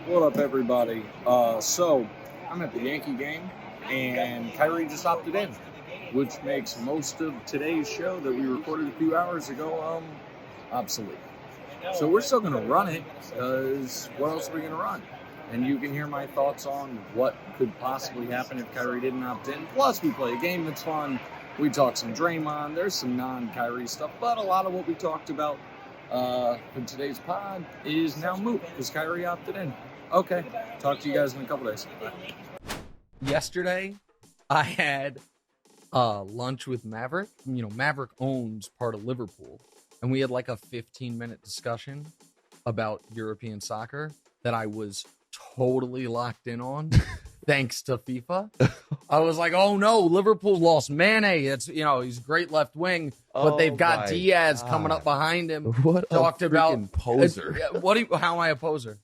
What up, everybody? So I'm at the Yankee game, and Kyrie just opted in, which makes most of today's show that we recorded a few hours ago obsolete. So we're still going to run it, because what else are we going to run? And you can hear my thoughts on what could possibly happen if Kyrie didn't opt in. Plus, we play a game that's fun. We talk some Draymond. There's some non-Kyrie stuff, but a lot of what we talked about in today's pod is now moot because Kyrie opted in. Okay, talk to you guys in a couple days. Bye. Yesterday, I had lunch with Maverick. You know, Maverick owns part of Liverpool, and we had like a 15-minute discussion about European soccer that I was totally locked in on, thanks to FIFA. I was like, oh no, Liverpool lost Mane. It's, you know, he's a great left wing, but they've got Diaz coming up behind him. What talked a about poser. How am I a poser?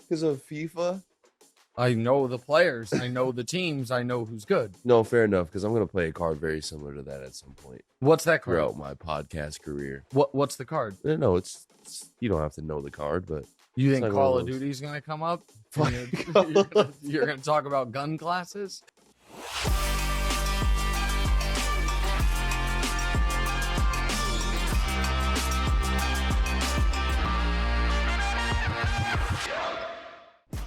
Because of FIFA? I know the players, I know the teams, I know who's good. No, fair enough, because I'm going to play a card very similar to that at some point. What's that card? Throughout my podcast career. What's the card? No, it's you don't have to know the card, but you think like Call of Duty is going to come up? You're going to talk about gun classes?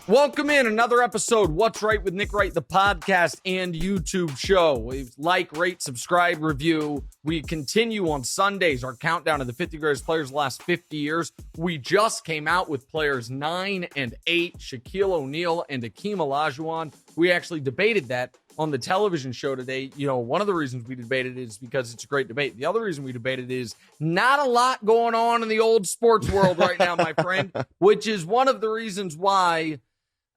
Welcome in another episode, What's Right with Nick Wright, the podcast and YouTube show. We like, rate, subscribe, review. We continue on Sundays, our countdown of the 50 greatest players of the last 50 years. We just came out with players 9 and 8, Shaquille O'Neal and Hakeem Olajuwon. We actually debated that on the television show today. You know, one of the reasons we debated it is because it's a great debate. The other reason we debated is not a lot going on in the old sports world right now, my friend, which is one of the reasons why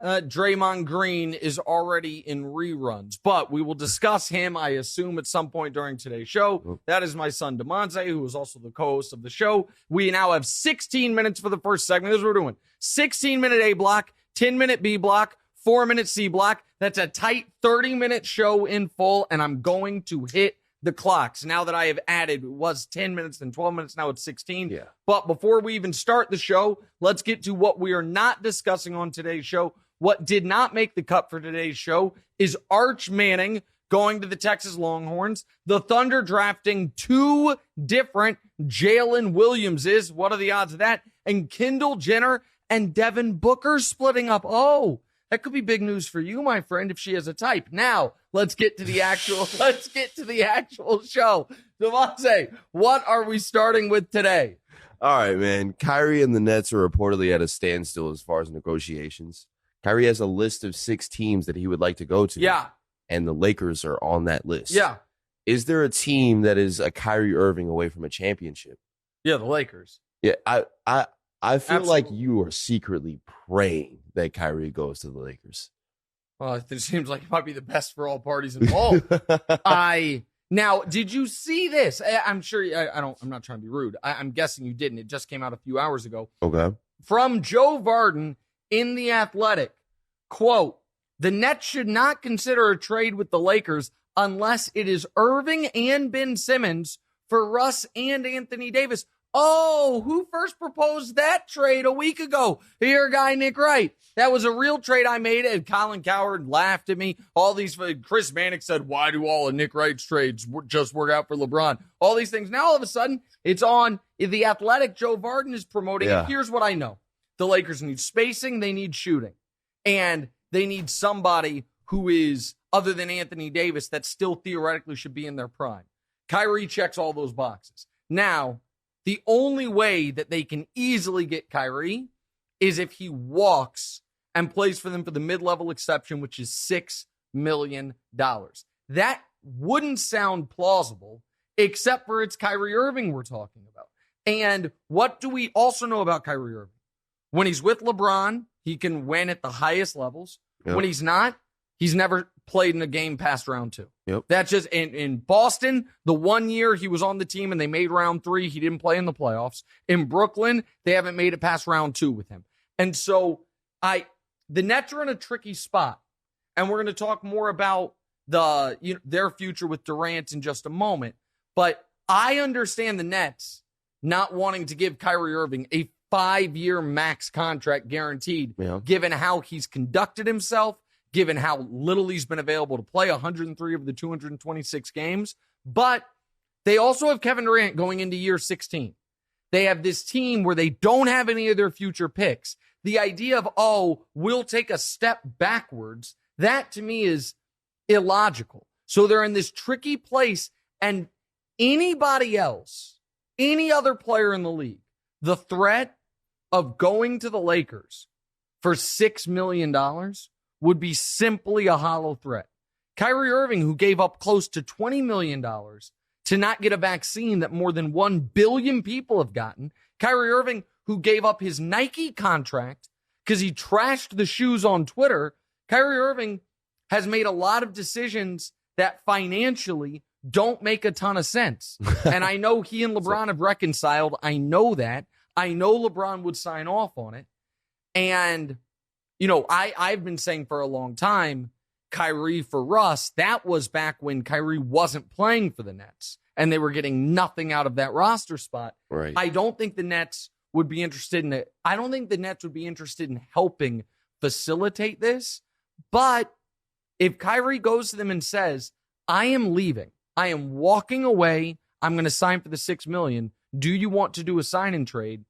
Draymond Green is already in reruns, but we will discuss him, I assume, at some point during today's show. That is my son, Demonte, who is also the co-host of the show. We now have 16 minutes for the first segment. This is what we're doing. 16-minute A block, 10-minute B block, 4-minute C block. That's a tight 30-minute show in full, and I'm going to hit the clocks. Now that I have added, it was 10 minutes, then 12 minutes, now it's 16. Yeah. But before we even start the show, let's get to what we are not discussing on today's show. What did not make the cut for today's show is Arch Manning going to the Texas Longhorns, the Thunder drafting 2 different Jalen Williamses. What are the odds of that? And Kendall Jenner and Devin Booker splitting up. Oh, that could be big news for you, my friend, if she has a type. Now, let's get to the actual show. Devontae, what are we starting with today? all right, man. Kyrie and the Nets are reportedly at a standstill as far as negotiations. Kyrie has a list of 6 teams that he would like to go to. Yeah. And the Lakers are on that list. Yeah. Is there a team that is a Kyrie Irving away from a championship? Yeah, the Lakers. Yeah, I feel Absolutely. like you are secretly praying that Kyrie goes to the Lakers. Well, it seems like it might be the best for all parties involved. Now, did you see this? I'm sure I'm not trying to be rude. I'm guessing you didn't. It just came out a few hours ago. Okay. From Joe Varden in The Athletic, quote, the Nets should not consider a trade with the Lakers unless it is Irving and Ben Simmons for Russ and Anthony Davis. Oh, who first proposed that trade a week ago? Your guy, Nick Wright. That was a real trade I made, and Colin Cowherd laughed at me. Chris Mannix said, why do all of Nick Wright's trades just work out for LeBron? All these things. Now, all of a sudden, it's on The Athletic. Joe Varden is promoting it. Here's what I know. The Lakers need spacing. They need shooting. And they need somebody who is, other than Anthony Davis, that still theoretically should be in their prime. Kyrie checks all those boxes. Now, the only way that they can easily get Kyrie is if he walks and plays for them for the mid-level exception, which is $6 million. That wouldn't sound plausible, except for it's Kyrie Irving we're talking about. And what do we also know about Kyrie Irving? When he's with LeBron, he can win at the highest levels. Yep. When he's not, he's never played in a game past round 2. Yep. That's just in Boston, the 1 year he was on the team and they made round 3, he didn't play in the playoffs. In Brooklyn, they haven't made it past round 2 with him. And so the Nets are in a tricky spot. And we're going to talk more about their future with Durant in just a moment. But I understand the Nets not wanting to give Kyrie Irving a 5-year max contract guaranteed, Yeah. given how he's conducted himself, given how little he's been available to play, 103 of the 226 games. But they also have Kevin Durant going into year 16. They have this team where they don't have any of their future picks. The idea of, we'll take a step backwards, that to me is illogical. So they're in this tricky place, and anybody else, any other player in the league, the threat of going to the Lakers for $6 million would be simply a hollow threat. Kyrie Irving, who gave up close to $20 million to not get a vaccine that more than 1 billion people have gotten. Kyrie Irving, who gave up his Nike contract because he trashed the shoes on Twitter. Kyrie Irving has made a lot of decisions that financially don't make a ton of sense. And I know he and LeBron have reconciled. I know that. I know LeBron would sign off on it. And, I've been saying for a long time, Kyrie for Russ, that was back when Kyrie wasn't playing for the Nets and they were getting nothing out of that roster spot. Right. I don't think the Nets would be interested in it. I don't think the Nets would be interested in helping facilitate this. But if Kyrie goes to them and says, I am leaving, I am walking away, I'm going to sign for the $6 million. Do you want to do a sign and trade?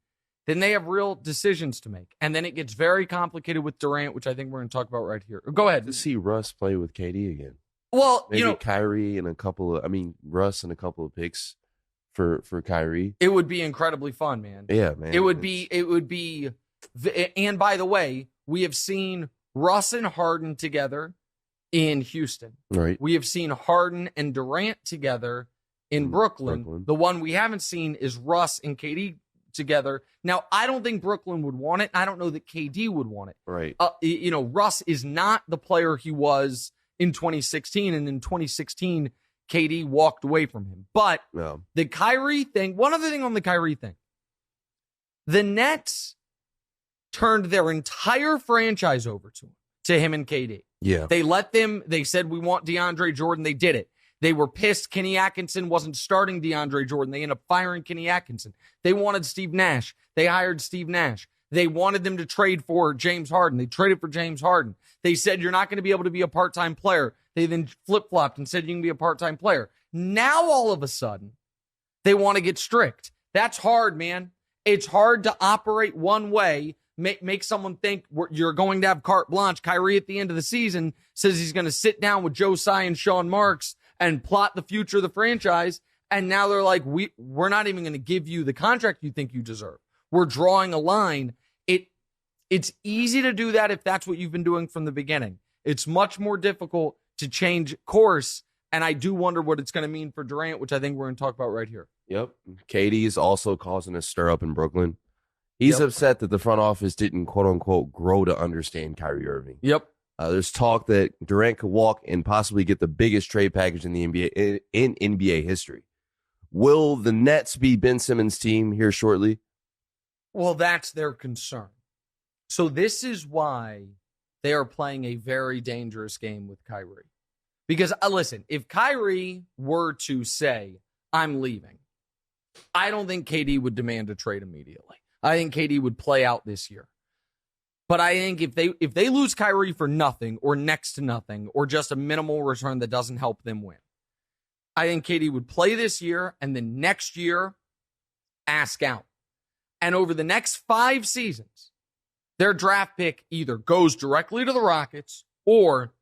Then they have real decisions to make. And then it gets very complicated with Durant, which I think we're going to talk about right here. Go ahead. To see Russ play with KD again. Well, Maybe Kyrie and Russ and a couple of picks for Kyrie. It would be incredibly fun, man. Yeah, man. It would be, and by the way, we have seen Russ and Harden together in Houston. Right. We have seen Harden and Durant together in Brooklyn. The one we haven't seen is Russ and KD together. Now, I don't think Brooklyn would want it. I don't know that KD would want it. Right. Russ is not the player he was in 2016, and in 2016, KD walked away from him. But the Kyrie thing, one other thing on the Kyrie thing, the Nets turned their entire franchise over to him and KD. Yeah. They said, we want DeAndre Jordan. They did it. They were pissed Kenny Atkinson wasn't starting DeAndre Jordan. They ended up firing Kenny Atkinson. They wanted Steve Nash. They hired Steve Nash. They wanted them to trade for James Harden. They traded for James Harden. They said, you're not going to be able to be a part-time player. They then flip-flopped and said, you can be a part-time player. Now, all of a sudden, they want to get strict. That's hard, man. It's hard to operate one way, make someone think you're going to have carte blanche. Kyrie at the end of the season says he's going to sit down with Joe Tsai and Sean Marks and plot the future of the franchise. And now they're like, we're not even going to give you the contract you think you deserve. We're drawing a line. It's easy to do that if that's what you've been doing from the beginning. It's much more difficult to change course. And I do wonder what it's going to mean for Durant, which I think we're going to talk about right here. Yep. KD is also causing a stir up in Brooklyn. He's upset that the front office didn't, quote unquote, grow to understand Kyrie Irving. Yep. There's talk that Durant could walk and possibly get the biggest trade package in the NBA in NBA history. Will the Nets be Ben Simmons' team here shortly? Well, that's their concern. So this is why they are playing a very dangerous game with Kyrie. Because, listen, if Kyrie were to say, I'm leaving, I don't think KD would demand a trade immediately. I think KD would play out this year. But I think if they lose Kyrie for nothing or next to nothing or just a minimal return that doesn't help them win, I think KD would play this year and then next year ask out. And over the next 5 seasons, their draft pick either goes directly to the Rockets or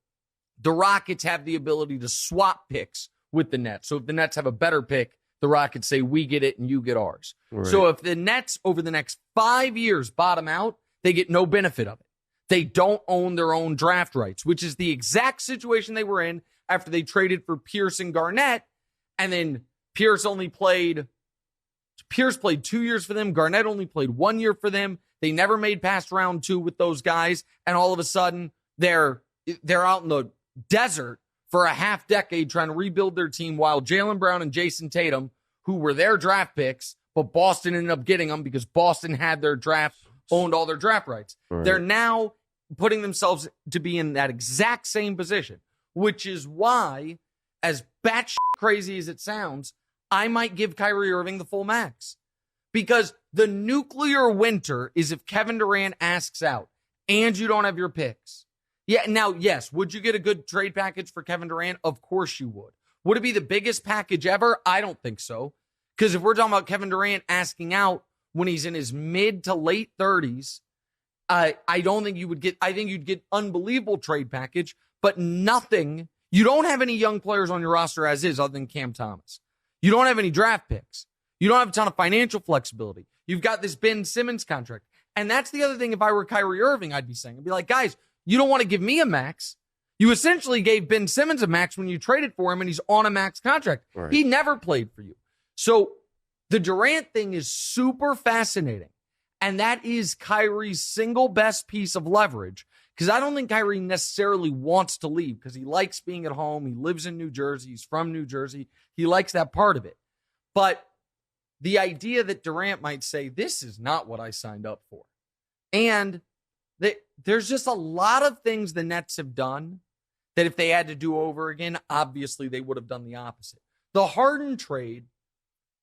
the Rockets have the ability to swap picks with the Nets. So if the Nets have a better pick, the Rockets say, we get it and you get ours. Right. So if the Nets over the next 5 years bottom out, they get no benefit of it. They don't own their own draft rights, which is the exact situation they were in after they traded for Pierce and Garnett. And then Pierce played 2 years for them. Garnett only played 1 year for them. They never made past round 2 with those guys. And all of a sudden, they're out in the desert for a half decade trying to rebuild their team while Jaylen Brown and Jason Tatum, who were their draft picks, but Boston ended up getting them because Boston had their draft, owned all their draft rights. Right. They're now putting themselves to be in that exact same position, which is why, as batshit crazy as it sounds, I might give Kyrie Irving the full max. Because The nuclear winter is if Kevin Durant asks out and you don't have your picks. Yeah, now, yes, would you get a good trade package for Kevin Durant? Of course you would. Would it be the biggest package ever? I don't think so. Because if we're talking about Kevin Durant asking out when he's in his mid to late 30s, I don't think you would get, I think you'd get unbelievable trade package, but nothing. You don't have any young players on your roster as is other than Cam Thomas. You don't have any draft picks. You don't have a ton of financial flexibility. You've got this Ben Simmons contract. And that's the other thing. If I were Kyrie Irving, I'd be saying, I'd be like, guys, you don't want to give me a max. You essentially gave Ben Simmons a max when you traded for him, and he's on a max contract. Right. He never played for you. So the Durant thing is super fascinating. And that is Kyrie's single best piece of leverage. Because I don't think Kyrie necessarily wants to leave because he likes being at home. He lives in New Jersey. He's from New Jersey. He likes that part of it. But the idea that Durant might say, this is not what I signed up for. And there's just a lot of things the Nets have done that if they had to do over again, obviously they would have done the opposite. The Harden trade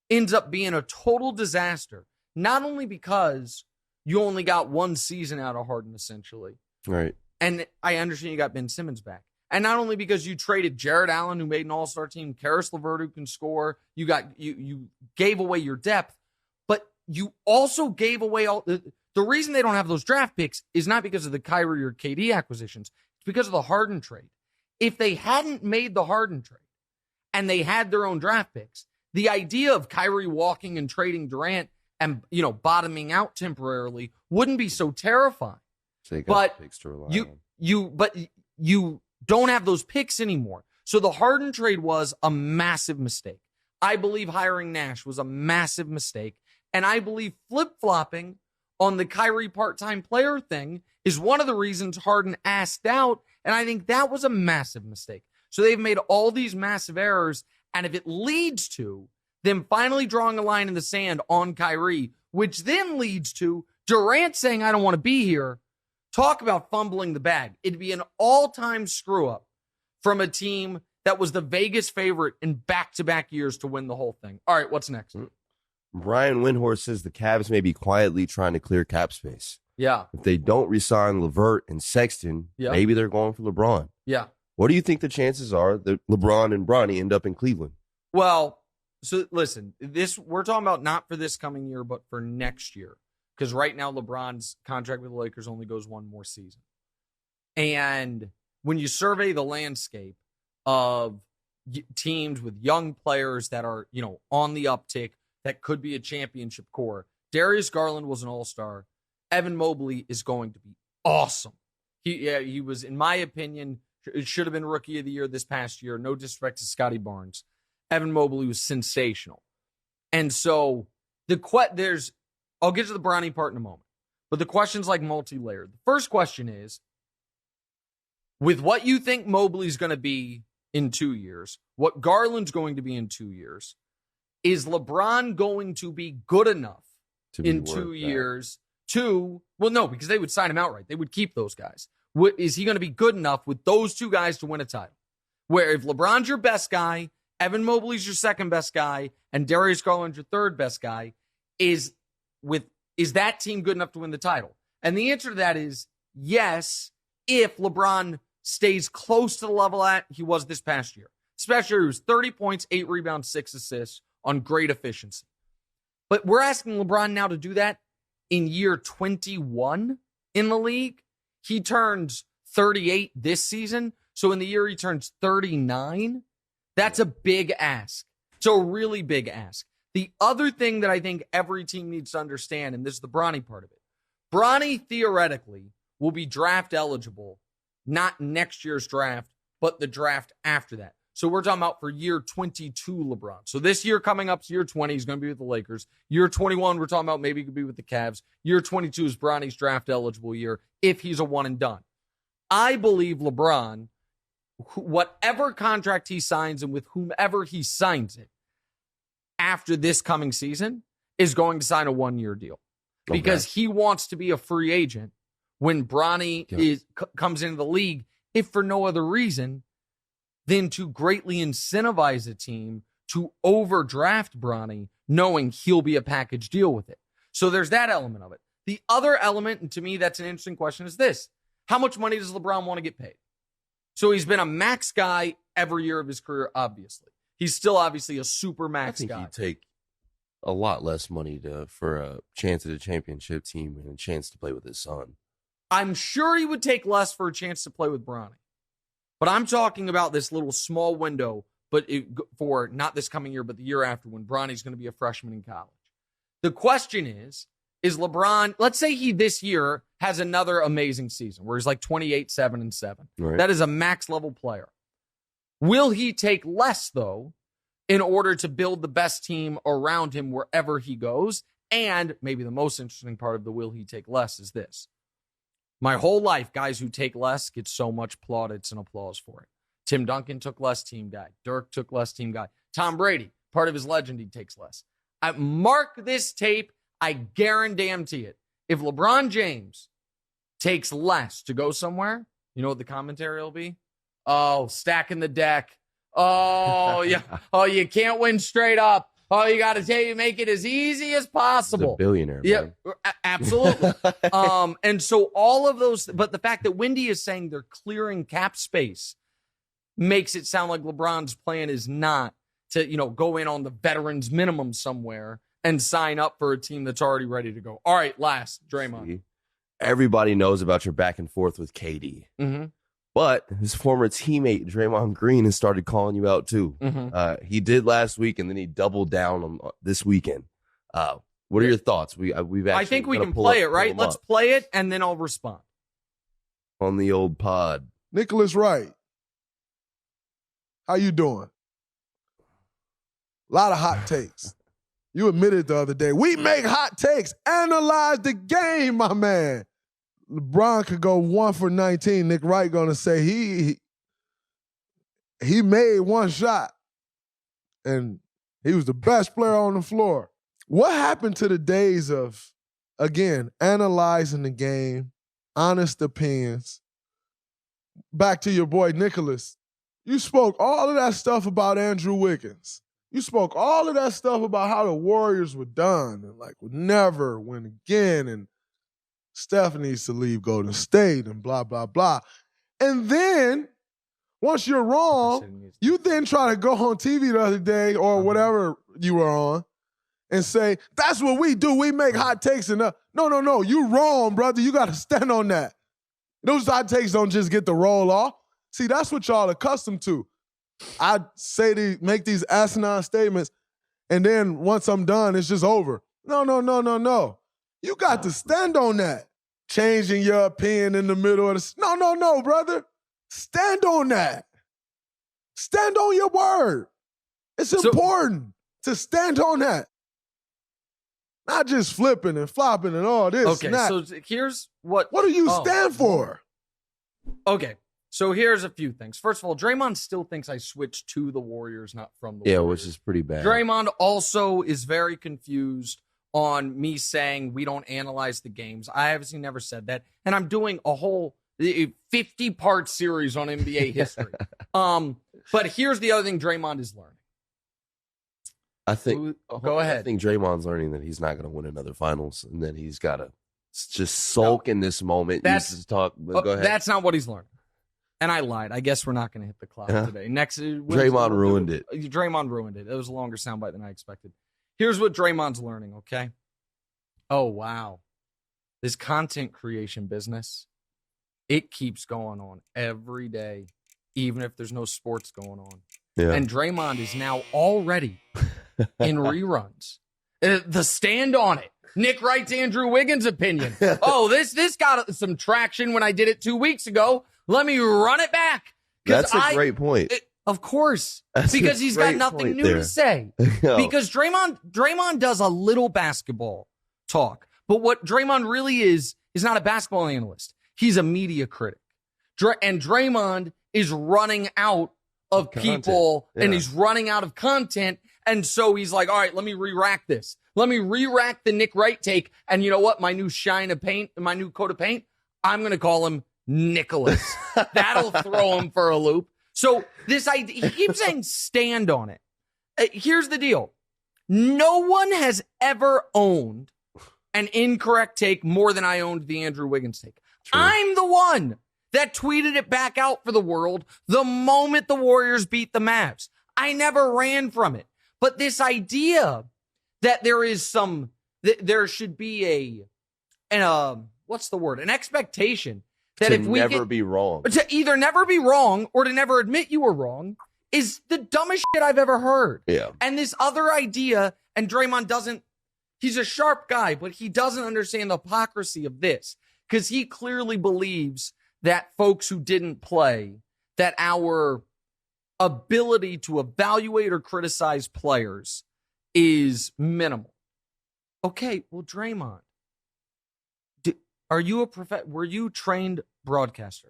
ends up being a total disaster, not only because you only got one season out of Harden, essentially. Right. And I understand you got Ben Simmons back. And not only because you traded Jared Allen, who made an all-star team, Karis LeVert, who can score, you gave away your depth, but you also gave away all the reason they don't have those draft picks is not because of the Kyrie or KD acquisitions. It's because of the Harden trade. If they hadn't made the Harden trade and they had their own draft picks, the idea of Kyrie walking and trading Durant and, bottoming out temporarily wouldn't be so terrifying. So they got picks to rely on. You don't have those picks anymore. So the Harden trade was a massive mistake. I believe hiring Nash was a massive mistake. And I believe flip-flopping on the Kyrie part-time player thing is one of the reasons Harden asked out. And I think that was a massive mistake. So they've made all these massive errors. And if it leads to them finally drawing a line in the sand on Kyrie, which then leads to Durant saying, I don't want to be here, talk about fumbling the bag. It'd be an all-time screw-up from a team that was the Vegas favorite in back-to-back years to win the whole thing. All right, what's next? Brian Windhorst says the Cavs may be quietly trying to clear cap space. Yeah. If they don't re-sign LeVert and Sexton, maybe they're going for LeBron. Yeah. What do you think the chances are that LeBron and Bronny end up in Cleveland? Well, so listen, we're talking about not for this coming year, but for next year. Because right now, LeBron's contract with the Lakers only goes one more season. And when you survey the landscape of teams with young players that are, on the uptick, that could be a championship core, Darius Garland was an all-star. Evan Mobley is going to be awesome. He was, in my opinion, it should have been Rookie of the Year this past year. No disrespect to Scotty Barnes. Evan Mobley was sensational. And so I'll get to the Bronny part in a moment. But the question's like multi-layered. The first question is, with what you think Mobley's going to be in 2 years, what Garland's going to be in 2 years, is LeBron going to be good enough in 2 years no, because they would sign him outright. They would keep those guys. Is he going to be good enough with those two guys to win a title? Where if LeBron's your best guy, Evan Mobley's your second best guy, and Darius Garland's your third best guy, is that team good enough to win the title? And the answer to that is yes, if LeBron stays close to the level he was this past year. Especially he was 30 points, 8 rebounds, 6 assists on great efficiency. But we're asking LeBron now to do that in year 21 in the league. He turns 38 this season. So in the year he turns 39, that's a big ask. It's a really big ask. The other thing that I think every team needs to understand, and this is the Bronny part of it, Bronny theoretically will be draft eligible, not next year's draft, but the draft after that. So we're talking about for year 22 LeBron. So this year coming up to year 20, he's going to be with the Lakers. Year 21, we're talking about maybe he could be with the Cavs. Year 22 is Bronny's draft eligible year if he's a one and done. I believe LeBron, whatever contract he signs and with whomever he signs it, after this coming season, is going to sign a 1-year deal. Because he wants to be a free agent when Bronny comes into the league, if for no other reason than to greatly incentivize a team to overdraft Bronny, knowing he'll be a package deal with it. So there's that element of it. The other element, and to me that's an interesting question, is this. How much money does LeBron want to get paid? So he's been a max guy every year of his career, obviously. He's still obviously a super max guy. He'd take a lot less money for a chance at a championship team and a chance to play with his son. I'm sure he would take less for a chance to play with Bronny. But I'm talking about this little small window, but for not this coming year, but the year after, when Bronny's going to be a freshman in college. The question is LeBron, let's say he this year has another amazing season where he's like 28, 7, and 7. Right. That is a max level player. Will he take less, though, in order to build the best team around him wherever he goes? And maybe the most interesting part of the will he take less is this. My whole life, guys who take less get so much plaudits and applause for it. Tim Duncan took less, team guy. Dirk took less, team guy. Tom Brady, part of his legend, he takes less. I mark this tape, I guarantee it. If LeBron James takes less to go somewhere, you know what the commentary will be? Oh, stacking the deck. Oh, yeah. Oh, you can't win straight up. Oh, you got to make it as easy as possible. He's a billionaire. Yeah, man. Absolutely. And so all of those, but the fact that Wendy is saying they're clearing cap space makes it sound like LeBron's plan is not to, go in on the veterans minimum somewhere and sign up for a team that's already ready to go. All right, last, Draymond. See, everybody knows about your back and forth with KD. Mm-hmm. But his former teammate, Draymond Green, has started calling you out, too. Mm-hmm. He did last week, and then he doubled down on this weekend. What are your thoughts? I think we can play it, right? Let's play it, and then I'll respond. On the old pod. Nicholas Wright, how you doing? A lot of hot takes. You admitted the other day, we make hot takes. Analyze the game, my man. LeBron could go 1 for 19. Nick Wright gonna say he made one shot, and he was the best player on the floor. What happened to the days of, again, analyzing the game, honest opinions? Back to your boy Nicholas. You spoke all of that stuff about Andrew Wiggins. You spoke all of that stuff about how the Warriors were done and would never win again, and Steph needs to leave Golden State and blah, blah, blah. And then, once you're wrong, you then try to go on TV the other day or whatever you were on and say, that's what we do. We make hot takes. And no. You wrong, brother. You got to stand on that. Those hot takes don't just get the roll off. See, that's what y'all accustomed to. I make these asinine statements, and then once I'm done, it's just over. No. You got to stand on that. Changing your opinion in the middle of the... No, brother. Stand on that. Stand on your word. It's important to stand on that. Not just flipping and flopping and all this. Okay, and that. so here's what... What do you stand for? Okay, so here's a few things. First of all, Draymond still thinks I switched to the Warriors, not from the Warriors. Yeah, which is pretty bad. Draymond also is very confused on me saying we don't analyze the games. I obviously never said that. And I'm doing a whole 50-part series on NBA history. But here's the other thing Draymond is learning. Go ahead. I think Draymond's learning that he's not going to win another finals and that he's got to just sulk in this moment. Go ahead. That's not what he's learning. And I lied. I guess we're not going to hit the clock today. Next, Draymond ruined it. Draymond ruined it. It was a longer soundbite than I expected. Here's what Draymond's learning, okay? Oh, wow. This content creation business, it keeps going on every day, even if there's no sports going on. Yeah. And Draymond is now already in reruns. The stand on it. Nick Wright's Andrew Wiggins' opinion. Oh, this got some traction when I did it 2 weeks ago. Let me run it back. That's a great point. Of course, That's because he's got nothing new to say. Because Draymond does a little basketball talk, but what Draymond really is not a basketball analyst. He's a media critic. And Draymond is running out of people and he's running out of content. And so he's like, all right, let me re-rack this. Let me re-rack the Nick Wright take. And you know what? My new coat of paint, I'm going to call him Nicholas. That'll throw him for a loop. So this idea, he keeps saying stand on it. Here's the deal. No one has ever owned an incorrect take more than I owned the Andrew Wiggins take. True. I'm the one that tweeted it back out for the world the moment the Warriors beat the Mavs. I never ran from it. But this idea that there should be what's the word? An expectation that to if we never be wrong. To either never be wrong or to never admit you were wrong is the dumbest shit I've ever heard. Yeah. And this other idea, and Draymond he's a sharp guy, but he doesn't understand the hypocrisy of this because he clearly believes that folks who didn't play, that our ability to evaluate or criticize players is minimal. Okay, well, Draymond, were you trained broadcaster?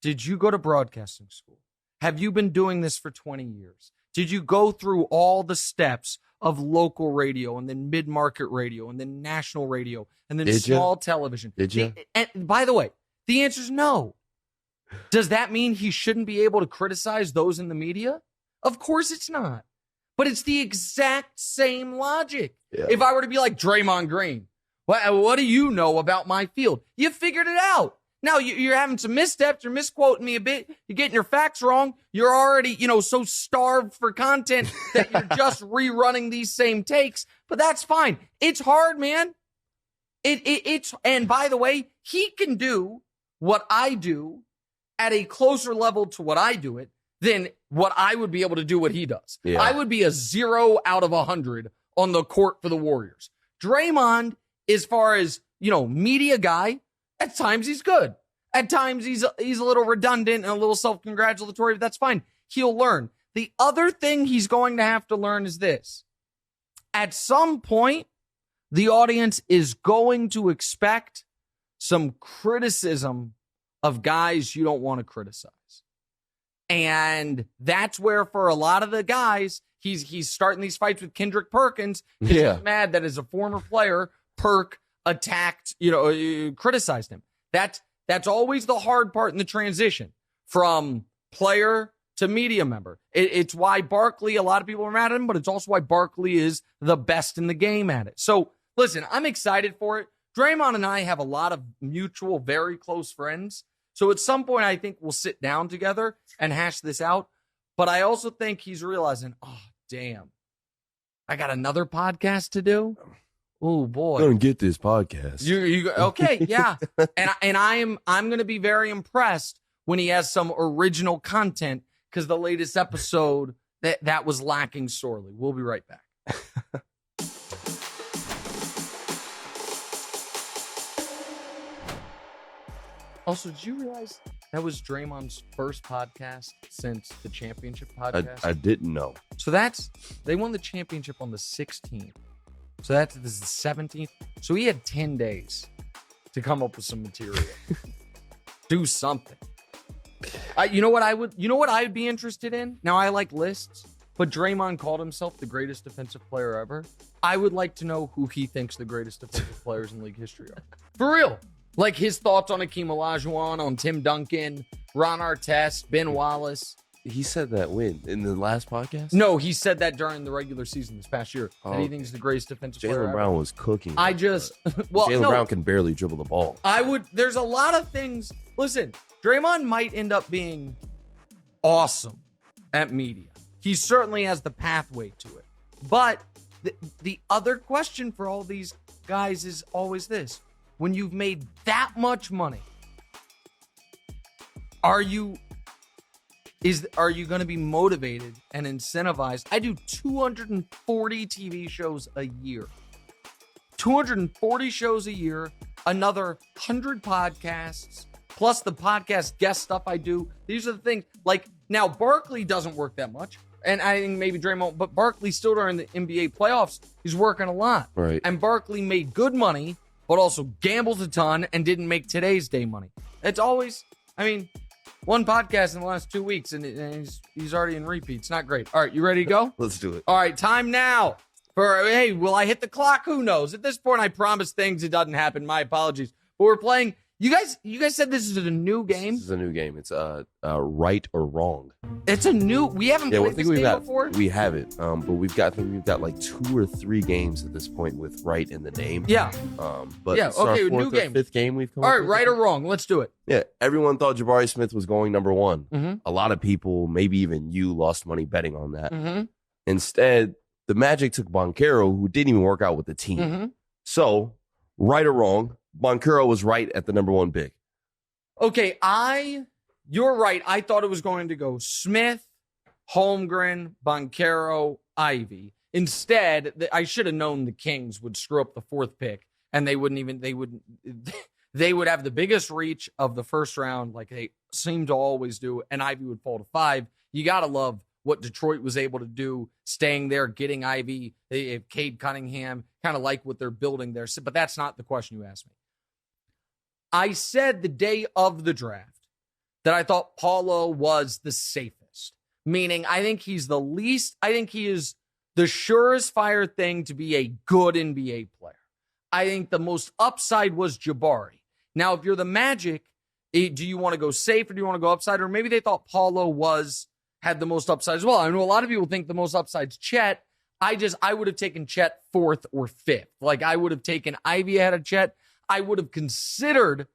Did you go to broadcasting school? Have you been doing this for 20 years? Did you go through all the steps of local radio and then mid-market radio and then national radio and then small television? Did you? And by the way, the answer is no. Does that mean he shouldn't be able to criticize those in the media? Of course it's not. But it's the exact same logic. Yeah. If I were to be like Draymond Green, what do you know about my field? You figured it out. Now you're having some missteps. You're misquoting me a bit. You're getting your facts wrong. You're already, so starved for content that you're just rerunning these same takes. But that's fine. It's hard, man. And by the way, he can do what I do at a closer level to what I do it than what I would be able to do what he does. Yeah. I would be a 0 out of 100 on the court for the Warriors. Draymond, as far as, media guy, at times he's good. At times he's a little redundant and a little self-congratulatory, but that's fine. He'll learn. The other thing he's going to have to learn is this. At some point, the audience is going to expect some criticism of guys you don't want to criticize. And that's where, for a lot of the guys, he's starting these fights with Kendrick Perkins. Yeah. He's mad that as a former player, Perk attacked, criticized him. That's always the hard part in the transition from player to media member. It's why Barkley, a lot of people are mad at him, but it's also why Barkley is the best in the game at it. So listen, I'm excited for it. Draymond and I have a lot of mutual, very close friends. So at some point, I think we'll sit down together and hash this out. But I also think he's realizing, oh, damn, I got another podcast to do. Oh boy, Don't get this podcast. You okay? Yeah, and I'm going to be very impressed when he has some original content because the latest episode that was lacking sorely. We'll be right back. Also, did you realize that was Draymond's first podcast since the championship podcast? I didn't know. So they won the championship on the 16th. So this is the 17th. So he had 10 days to come up with some material. Do something. You know what I would be interested in? Now I like lists, but Draymond called himself the greatest defensive player ever. I would like to know who he thinks the greatest defensive players in league history are. For real. Like his thoughts on Hakeem Olajuwon, on Tim Duncan, Ron Artest, Ben Wallace. He said that in the last podcast? No, he said that during the regular season this past year. That he thinks he's the greatest defensive player Jaylen Brown ever. was cooking. Jaylen Brown can barely dribble the ball. There's a lot of things. Listen, Draymond might end up being awesome at media. He certainly has the pathway to it. But the other question for all these guys is always this. When you've made that much money, are you going to be motivated and incentivized? I do 240 TV shows a year. 240 shows a year, another 100 podcasts, plus the podcast guest stuff I do. These are the things. Like, now, Barkley doesn't work that much. And I think maybe Draymond, but Barkley still during the NBA playoffs, he's working a lot. Right. And Barkley made good money, but also gambled a ton and didn't make today's day money. It's always, one podcast in the last 2 weeks, and he's already in repeat. It's not great. All right, you ready to go? Let's do it. All right, time now. Will I hit the clock? Who knows? At this point, I promise things. It doesn't happen. My apologies. But we're playing You guys said this is a new game? This is a new game. It's right or wrong. It's a new. We haven't played this game before. We haven't, but I think we've got like 2 or 3 games at this point with right in the name. Yeah. But yeah. It's our Okay. 4th New or game. 5th game we've come. All up right. with. Right or wrong? Let's do it. Yeah. Everyone thought Jabari Smith was going number 1. Mm-hmm. A lot of people, maybe even you, lost money betting on that. Mm-hmm. Instead, the Magic took Boncaro, who didn't even work out with the team. Mm-hmm. So, right or wrong, Boncaro was right at the number 1 pick. Okay, you're right. I thought it was going to go Smith, Holmgren, Boncaro, Ivy. Instead, I should have known the Kings would screw up the 4th pick, and they would have the biggest reach of the first round, like they seem to always do, and Ivy would fall to 5. You gotta love what Detroit was able to do, staying there, getting Ivy. They have Cade Cunningham, kind of like what they're building there. But that's not the question you asked me. I said the day of the draft that I thought Paulo was the safest, meaning I think he is the surest fire thing to be a good NBA player. I think the most upside was Jabari. Now, if you're the Magic, do you want to go safe or do you want to go upside? Or maybe they thought Paulo had the most upside as well. I know a lot of people think the most upside's Chet. I would have taken Chet 4th or 5th. Like I would have taken Ivy ahead of Chet. I would have considered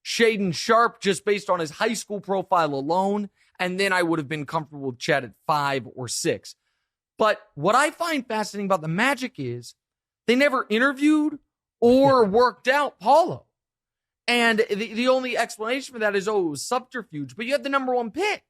Shaedon Sharpe just based on his high school profile alone. And then I would have been comfortable with Chet at 5 or 6. But what I find fascinating about the Magic is they never interviewed or worked out Paulo. And the only explanation for that is, it was subterfuge. But you have the number 1 pick.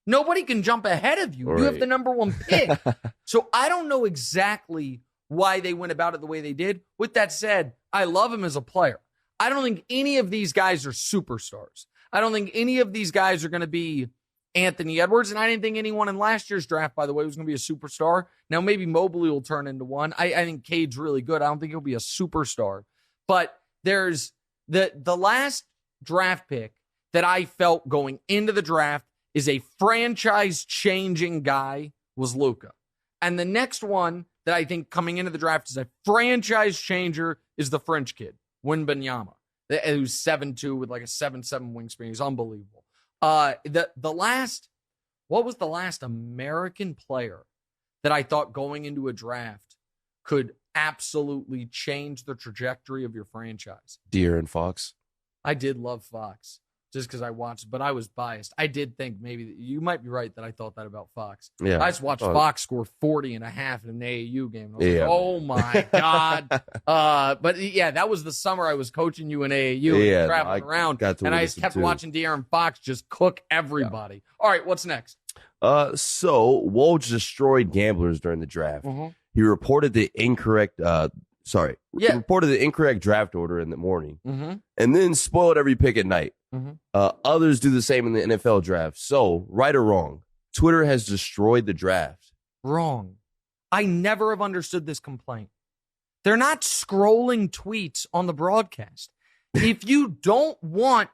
Nobody can jump ahead of you. Right. You have the number 1 pick. So I don't know exactly why they went about it the way they did. With that said, I love him as a player. I don't think any of these guys are superstars. I don't think any of these guys are going to be Anthony Edwards, and I didn't think anyone in last year's draft, by the way, was going to be a superstar. Now, maybe Mobley will turn into one. I think Cade's really good. I don't think he'll be a superstar. But there's the last draft pick that I felt going into the draft is a franchise-changing guy was Luka. And the next one that I think coming into the draft is a franchise changer is the French kid, Wembanyama, who's 7'2" with like a 7'7" wingspan. He's unbelievable. What was the last American player that I thought going into a draft could absolutely change the trajectory of your franchise? De'Aaron Fox. I did love Fox just because I watched, but I was biased. I did think maybe you might be right that I thought that about Fox. Yeah, I just watched Fox score 40 and a half in an AAU game. I was like, oh my God. But yeah, that was the summer I was coaching you in AAU and traveling around. And I just kept watching De'Aaron Fox just cook everybody. Yeah. All right, what's next? So Woj destroyed gamblers during the draft. Mm-hmm. He reported the incorrect reported the incorrect draft order in the morning, mm-hmm. and then spoiled every pick at night. Mm-hmm. Others do the same in the NFL draft. So, right or wrong, Twitter has destroyed the draft. Wrong. I never have understood this complaint. They're not scrolling tweets on the broadcast. If you don't want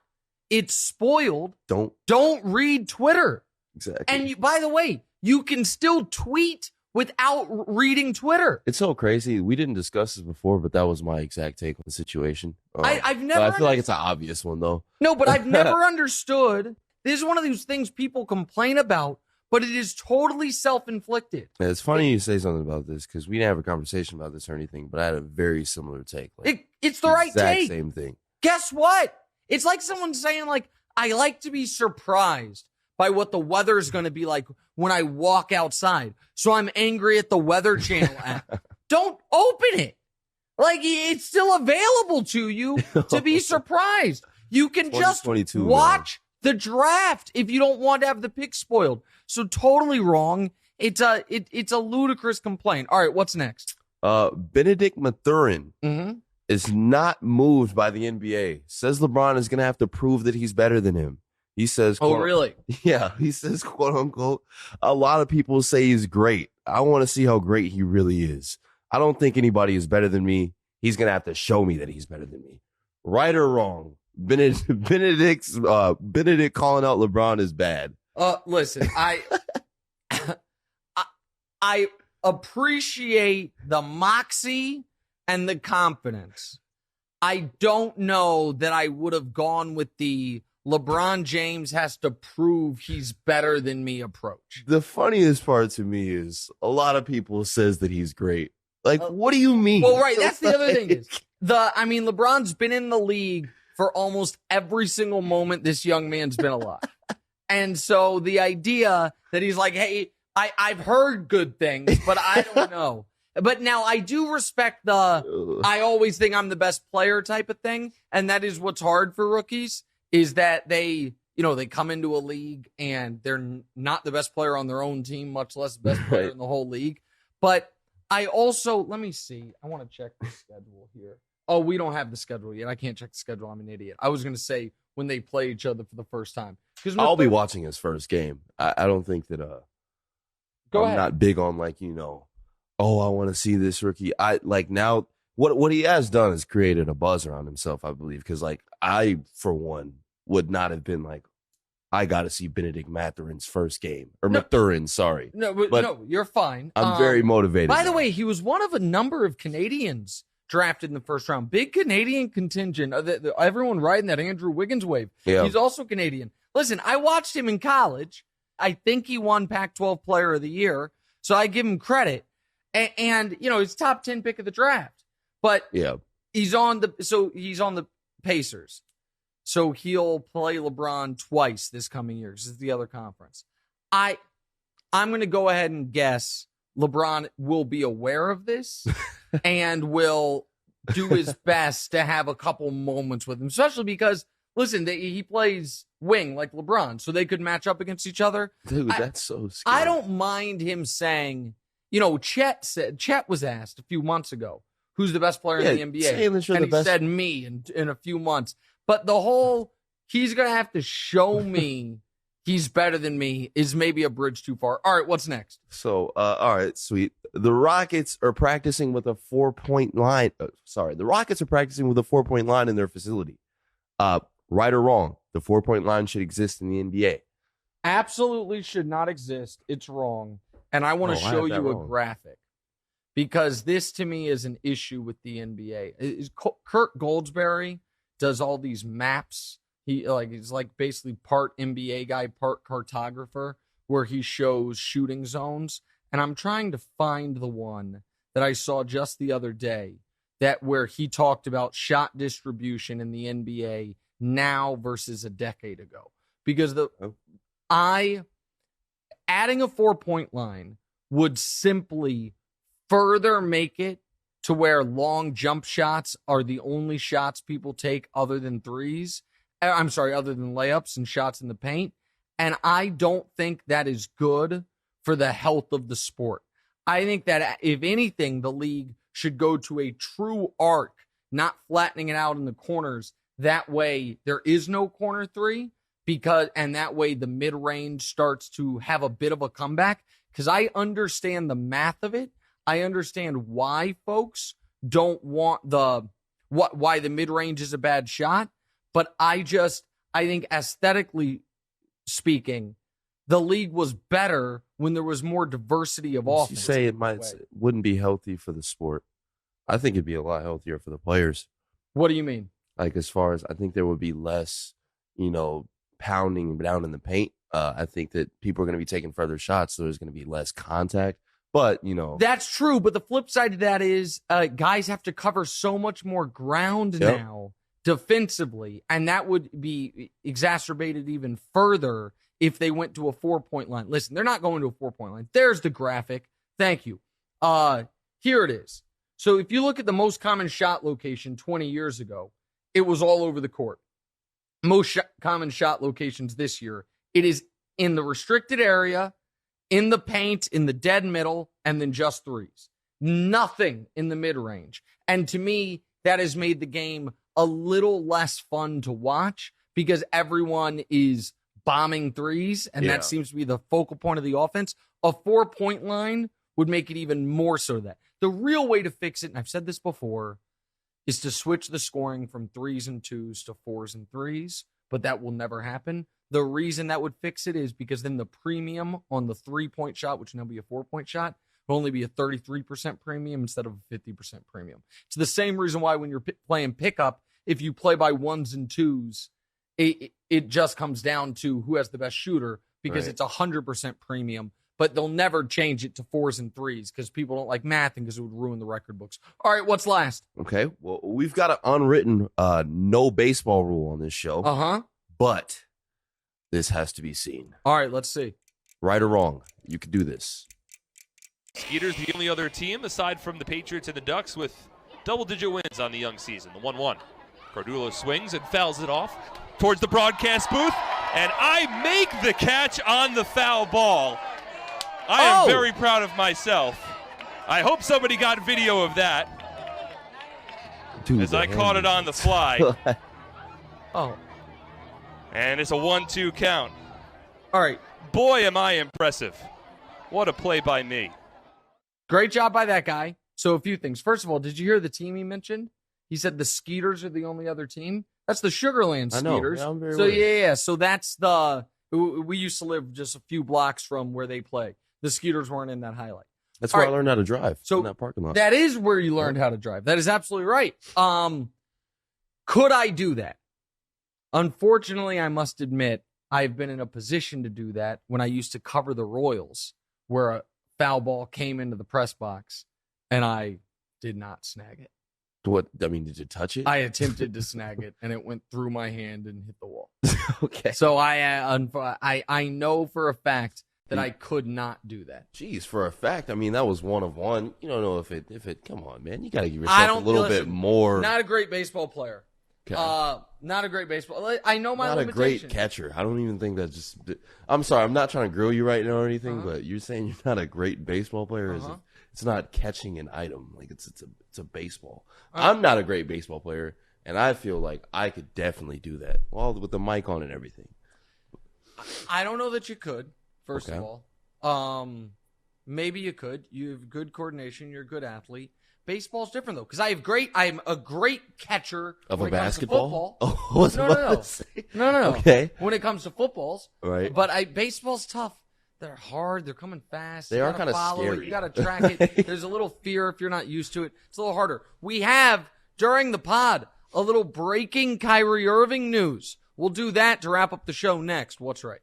it spoiled, don't read Twitter. Exactly. And by the way, you can still tweet without reading Twitter. It's so crazy. We didn't discuss this before, but that was my exact take on the situation. I've never. I feel like it's an obvious one, though. No, but I've never understood. This is one of those things people complain about, but it is totally self-inflicted. Yeah, it's funny you say something about this because we didn't have a conversation about this or anything, but I had a very similar take. It's the right take. Exact same thing. Guess what? It's like someone saying, like, I like to be surprised by what the weather is going to be like when I walk outside. So I'm angry at the Weather Channel app. Don't open it. Like, it's still available to you to be surprised. You can just watch the draft if you don't want to have the pick spoiled. So totally wrong. It's a ludicrous complaint. All right, what's next? Benedict Mathurin is not moved by the NBA. Says LeBron is going to have to prove that he's better than him. He says, "Oh, really?" Yeah, he says, "quote unquote." A lot of people say he's great. I want to see how great he really is. I don't think anybody is better than me. He's gonna have to show me that he's better than me. Right or wrong? Benedict calling out LeBron is bad. Listen, I appreciate the moxie and the confidence. I don't know that I would have gone with the LeBron James has to prove he's better than me approach. The funniest part to me is a lot of people says that he's great. Like, what do you mean? Well, right. That's the other thing is LeBron's been in the league for almost every single moment this young man's been alive. And so the idea that he's like, hey, I've heard good things, but I don't know. But now I do respect I always think I'm the best player type of thing. And that is what's hard for rookies is that they come into a league and they're not the best player on their own team, much less the best player in the whole league. But I also, let me see. I want to check the schedule here. Oh, we don't have the schedule yet. I can't check the schedule. I'm an idiot. I was going to say when they play each other for the first time. I'll be watching his first game. I don't think that I'm not big on I want to see this rookie. I like now what he has done is created a buzz around himself, I believe. Because I, for one, would not have been I got to see Benedict Mathurin's first game. Or Mathurin, sorry. No, you're fine. I'm very motivated. By the way, he was one of a number of Canadians drafted in the first round. Big Canadian contingent. Everyone riding that Andrew Wiggins wave. Yeah. He's also Canadian. Listen, I watched him in college. I think he won Pac-12 Player of the Year. So I give him credit. And he's top 10 pick of the draft. But he's on the Pacers. So he'll play LeBron twice this coming year. This is the other conference. I'm going to go ahead and guess LeBron will be aware of this and will do his best to have a couple moments with him, especially because, listen, he plays wing like LeBron, so they could match up against each other. Dude, that's so scary. I don't mind him saying, Chet was asked a few months ago, who's the best player in the NBA? And he said me in a few months. But the whole, he's going to have to show me he's better than me is maybe a bridge too far. All right, what's next? So, all right, sweet. The Rockets are practicing with a 4-point line. The Rockets are practicing with a 4-point line in their facility. Right or wrong, the 4-point line should exist in the NBA. Absolutely should not exist. It's wrong. And I want to show you a graphic because this to me is an issue with the NBA. Kurt Goldsberry does all these maps. He's basically part NBA guy, part cartographer, where he shows shooting zones. And I'm trying to find the one that I saw just the other day where he talked about shot distribution in the NBA now versus a decade ago. Because adding a 4-point line would simply further make it to where long jump shots are the only shots people take other than threes. Other than layups and shots in the paint. And I don't think that is good for the health of the sport. I think that if anything, the league should go to a true arc, not flattening it out in the corners. That way there is no corner three and that way the mid-range starts to have a bit of a comeback. Because I understand the math of it. I understand why folks don't want why the mid-range is a bad shot. But I think aesthetically speaking, the league was better when there was more diversity of offense. You say it wouldn't be healthy for the sport. I think it'd be a lot healthier for the players. What do you mean? As far as I think there would be less, pounding down in the paint. I think that people are going to be taking further shots, so there's going to be less contact. But, That's true, but the flip side of that is guys have to cover so much more ground now defensively, and that would be exacerbated even further if they went to a 4-point line. Listen, they're not going to a 4-point line. There's the graphic. Thank you. Here it is. So if you look at the most common shot location 20 years ago, it was all over the court. Most common shot locations this year, it is in the restricted area, in the paint, in the dead middle, and then just threes. Nothing in the mid-range. And to me, that has made the game a little less fun to watch because everyone is bombing threes, and that seems to be the focal point of the offense. A 4-point line would make it even more so that. The real way to fix it, and I've said this before, is to switch the scoring from 3s and 2s to 4s and 3s, but that will never happen. The reason that would fix it is because then the premium on the 3-point shot, which will now be a 4-point shot, It'll only be a 33% premium instead of a 50% premium. It's the same reason why when you're playing pickup, if you play by ones and twos, it just comes down to who has the best shooter because it's 100% premium. But they'll never change it to 4s and 3s because people don't like math and because it would ruin the record books. All right, what's last? Okay, well, we've got an unwritten no baseball rule on this show. But this has to be seen. All right, let's see. Right or wrong, you could do this. Skeeter's the only other team, aside from the Patriots and the Ducks, with double-digit wins on the young season, the 1-1. Cardullo swings and fouls it off towards the broadcast booth, and I make the catch on the foul ball. I am very proud of myself. I hope somebody got video of that. Dude, as I caught it on the fly. And it's a 1-2 count. All right. Boy, am I impressive. What a play by me. Great job by that guy. So a few things. First of all, did you hear the team he mentioned? He said the Skeeters are the only other team. That's the Sugarland Skeeters. I know. Yeah, I'm very so aware. yeah. So that's the. We used to live just a few blocks from where they play. The Skeeters weren't in that highlight. That's where I learned how to drive. So in that parking lot. That is where you learned how to drive. That is absolutely right. Could I do that? Unfortunately, I must admit, I've been in a position to do that when I used to cover the Royals, where a foul ball came into the press box, and I did not snag it. What? I mean, did you touch it? I attempted to snag it, and it went through my hand and hit the wall. Okay. So I know for a fact that I could not do that. Jeez, for a fact. I mean, that was one of one. You don't know if it. Come on, man. You got to give yourself a little bit more. Not a great baseball player. Okay. Not a great baseball. I know my not limitations. Not a great catcher. I don't even think that's just. I'm sorry. I'm not trying to grill you right now or anything, but you're saying you're not a great baseball player. It's not catching an item. Like it's a baseball. I'm not a great baseball player, and I feel like I could definitely do that. Well, with the mic on and everything. I don't know that you could. First of all, maybe you could. You have good coordination. You're a good athlete. Baseball's different though, because I'm a great catcher of when a it basketball. Comes to football. No. Okay. When it comes to footballs, right? But baseball's tough. They're hard. They're coming fast. They are kind of scary. You got to track it. There's a little fear if you're not used to it. It's a little harder. We have during the pod a little breaking Kyrie Irving news. We'll do that to wrap up the show next. What's right?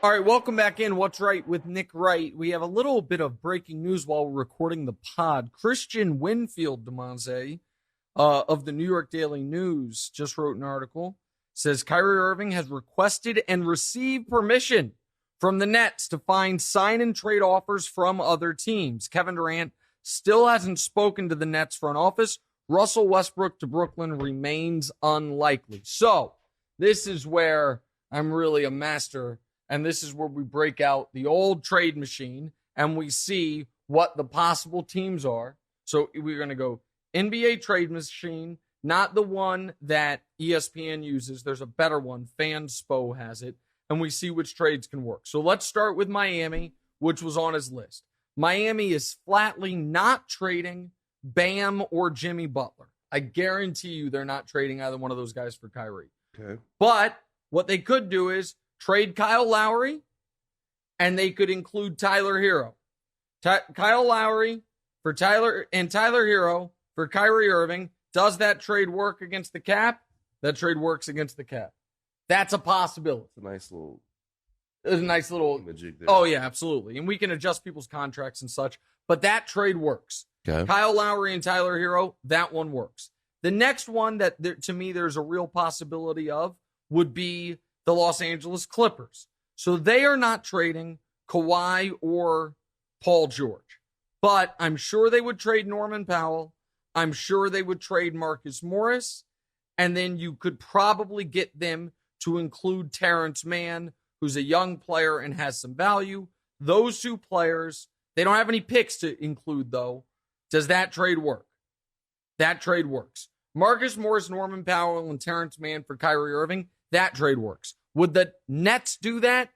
All right, welcome back in. What's right with Nick Wright? We have a little bit of breaking news while we're recording the pod. Christian Winfield, DeMonze, of the New York Daily News, just wrote an article. Says Kyrie Irving has requested and received permission from the Nets to find sign and trade offers from other teams. Kevin Durant still hasn't spoken to the Nets front office. Russell Westbrook to Brooklyn remains unlikely. So this is where I'm really a master. And this is where we break out the old trade machine and we see what the possible teams are. So we're going to go NBA trade machine, not the one that ESPN uses. There's a better one. Fanspo has it. And we see which trades can work. So let's start with Miami, which was on his list. Miami is flatly not trading Bam or Jimmy Butler. I guarantee you they're not trading either one of those guys for Kyrie. Okay. But what they could do is trade Kyle Lowry, and they could include Tyler Hero. Kyle Lowry for Tyler Hero for Kyrie Irving. Does that trade work against the cap? That trade works against the cap. That's a possibility. It's a nice little. There. Oh yeah, absolutely. And we can adjust people's contracts and such, but that trade works. Okay. Kyle Lowry and Tyler Hero, that one works. The next one that to me there's a real possibility of would be the Los Angeles Clippers. So they are not trading Kawhi or Paul George. But I'm sure they would trade Norman Powell. I'm sure they would trade Marcus Morris. And then you could probably get them to include Terrence Mann, who's a young player and has some value. Those two players, they don't have any picks to include, though. Does that trade work? That trade works. Marcus Morris, Norman Powell, and Terrence Mann for Kyrie Irving, that trade works. Would the Nets do that?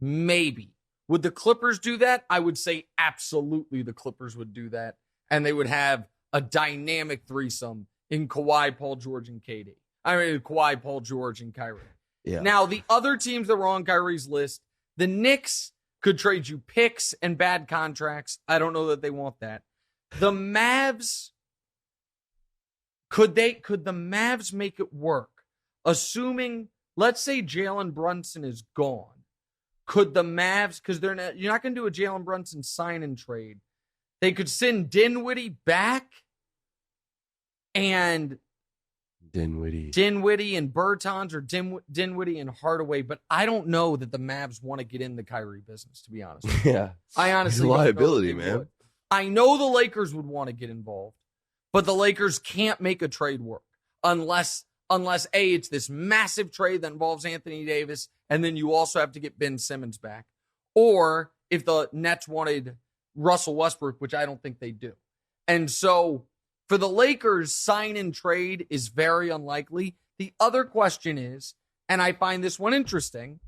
Maybe. Would the Clippers do that? I would say absolutely the Clippers would do that. And they would have a dynamic threesome in Kawhi, Paul George, and KD. Kawhi, Paul George, and Kyrie. Yeah. Now, the other teams that were on Kyrie's list, the Knicks could trade you picks and bad contracts. I don't know that they want that. The Mavs, could the Mavs make it work? Assuming, let's say Jalen Brunson is gone. Could the Mavs, because you're not going to do a Jalen Brunson sign and trade. They could send Dinwiddie back and Dinwiddie and Bertans, or Dinwiddie and Hardaway, but I don't know that the Mavs want to get in the Kyrie business, to be honest with you. Yeah. I honestly He's a liability, man. Would. I know the Lakers would want to get involved, but the Lakers can't make a trade work unless A, it's this massive trade that involves Anthony Davis, and then you also have to get Ben Simmons back. Or if the Nets wanted Russell Westbrook, which I don't think they do. And so for the Lakers, sign and trade is very unlikely. The other question is, and I find this one interesting,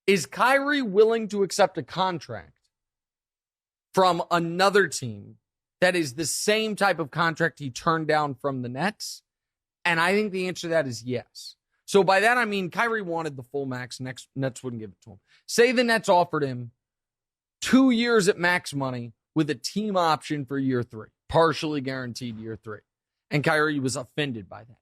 is Kyrie willing to accept a contract from another team that is the same type of contract he turned down from the Nets? And I think the answer to that is yes. So by that, I mean Kyrie wanted the full max. Nets wouldn't give it to him. Say the Nets offered him 2 years at max money with a team option for year 3, partially guaranteed year 3. And Kyrie was offended by that.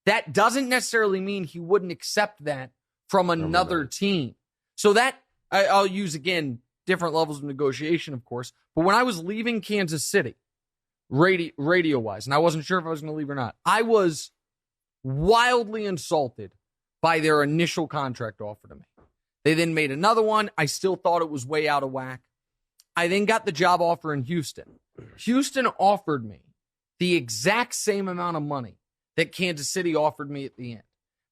That doesn't necessarily mean he wouldn't accept that from another team. So that, I'll use, again, different levels of negotiation, of course. But when I was leaving Kansas City, radio-wise, and I wasn't sure if I was going to leave or not, I was wildly insulted by their initial contract offer to me. They then made another one. I still thought it was way out of whack. I then got the job offer in Houston. Houston offered me the exact same amount of money that Kansas City offered me at the end.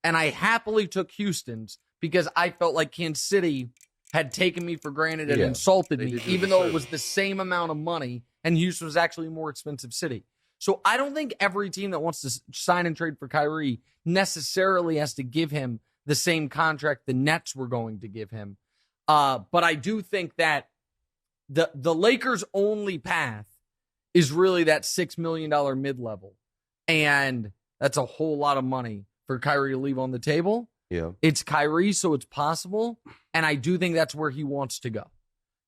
And I happily took Houston's because I felt like Kansas City had taken me for granted and insulted me, even though it was the same amount of money and Houston was actually a more expensive city. So I don't think every team that wants to sign and trade for Kyrie necessarily has to give him the same contract the Nets were going to give him. But I do think that the Lakers' only path is really that $6 million mid-level. And that's a whole lot of money for Kyrie to leave on the table. Yeah. It's Kyrie, so it's possible. And I do think that's where he wants to go.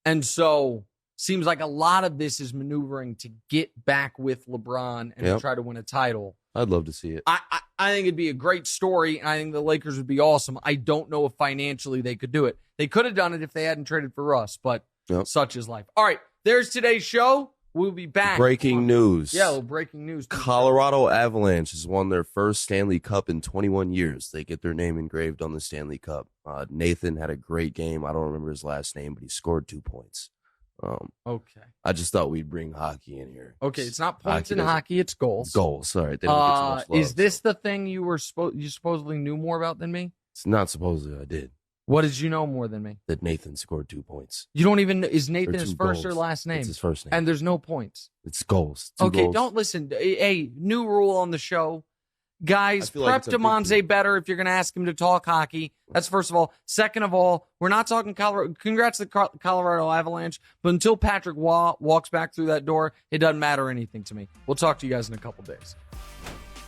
And so seems like a lot of this is maneuvering to get back with LeBron and to try to win a title. I'd love to see it. I think it'd be a great story, and I think the Lakers would be awesome. I don't know if financially they could do it. They could have done it if they hadn't traded for Russ, but such is life. All right, there's today's show. We'll be back. Breaking news. Yeah, well, breaking news. Colorado Avalanche has won their first Stanley Cup in 21 years. They get their name engraved on the Stanley Cup. Nathan had a great game. I don't remember his last name, but he scored 2 points. Okay. I just thought we'd bring hockey in here. Okay, it's not points in hockey, it's goals. Goals, sorry. They don't get too much love, is this the thing you supposedly knew more about than me? It's not supposedly I did. What did you know more than me? That Nathan scored 2 points. You don't even, is Nathan his first goals. or last name? It's his first name. And there's no points. It's goals. Okay, goals. don't listen. Hey, new rule on the show. Guys, prep Demonze better if you're going to ask him to talk hockey. That's first of all. Second of all, we're not talking Colorado. Congrats to the Colorado Avalanche. But until Patrick Waugh walks back through that door, it doesn't matter anything to me. We'll talk to you guys in a couple days.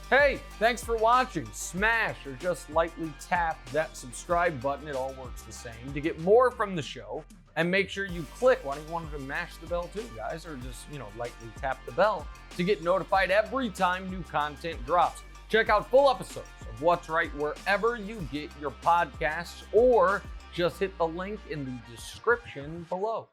Hey, thanks for watching. Smash or just lightly tap that subscribe button. It all works the same. To get more from the show, and make sure you click. Why don't you want to mash the bell too, guys? Or just, lightly tap the bell to get notified every time new content drops. Check out full episodes of What's Right wherever you get your podcasts, or just hit the link in the description below.